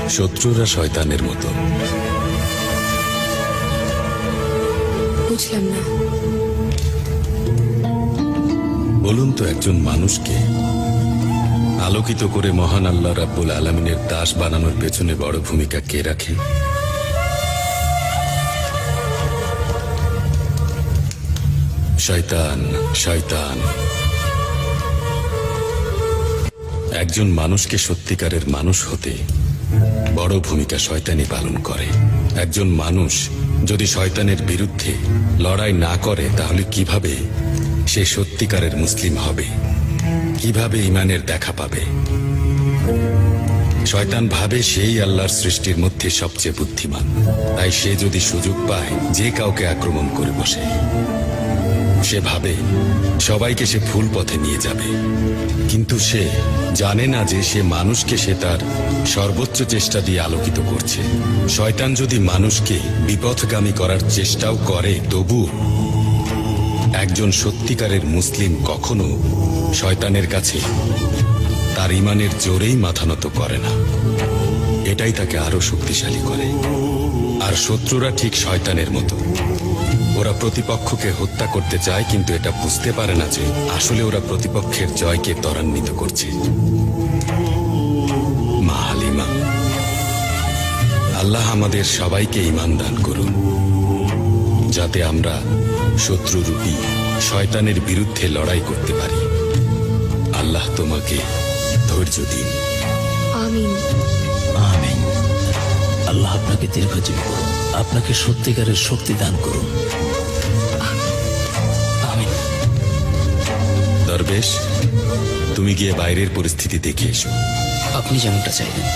শত্রুরা শয়তানের মতো। বুঝলাম না। বলুন তো, একজন মানুষকে আলোকিত করে মহান আল্লাহ রাব্বুল আলামিনের দাস বানানোর পেছনে বড় ভূমিকা কে রাখে? শয়তান। শয়তান একজন মানুষকে সত্যিকারের মানুষ হতে বড় ভূমিকা শয়তানি পালন করে। একজন মানুষ যদি শয়তানের বিরুদ্ধে লড়াই না করে, তাহলে কিভাবে সে সত্যিকারের মুসলিম হবে? কিভাবে ঈমানের দেখা পাবে? শয়তান ভাবে সেই আল্লাহর সৃষ্টির মধ্যে সবচেয়ে বুদ্ধিমান, তাই সে যদি সুযোগ পায় যে কাউকে আক্রমণ করে বসে। সে ভাবে সবাইকে সে ভুল পথে নিয়ে যাবে, কিন্তু সে জানে না যে সে মানুষকে সে তার সর্বোচ্চ চেষ্টা দিয়ে আলোকিত করছে। শয়তান যদি মানুষকে বিপথগামী করার চেষ্টাও করে, তবু একজন সত্যিকারের মুসলিম কখনো শয়তানের কাছে তার ঈমানের জোরেই মাথা নত করে না। এটাই তাকে আরো শক্তিশালী করে। আর শত্রুরা ঠিক শয়তানের মতো, ওরা প্রতিপক্ষকে হত্যা করতে চায়, কিন্তু এটা বুঝতে পারে না যে আসলে ওরা প্রতিপক্ষের জয়কে ত্বরান্বিত করছে। মা হালিমা। আল্লাহ আমাদের সবাইকে ঈমান দান করুন, যাতে আমরা শত্রুরূপী শয়তানের বিরুদ্ধে লড়াই করতে পারি। আল্লাহ তোমাকে ধৈর্য দিন। আমিন। আমিন। আল্লাহ আপনাকে দীর্ঘজীবী করুন, আপনাকে সত্যিকারের শক্তি দান করুন। আমিন। দরবেশ, তুমি গিয়ে বাইরের পরিস্থিতি দেখে এসো। আপনি যেমনটা চাইবেন।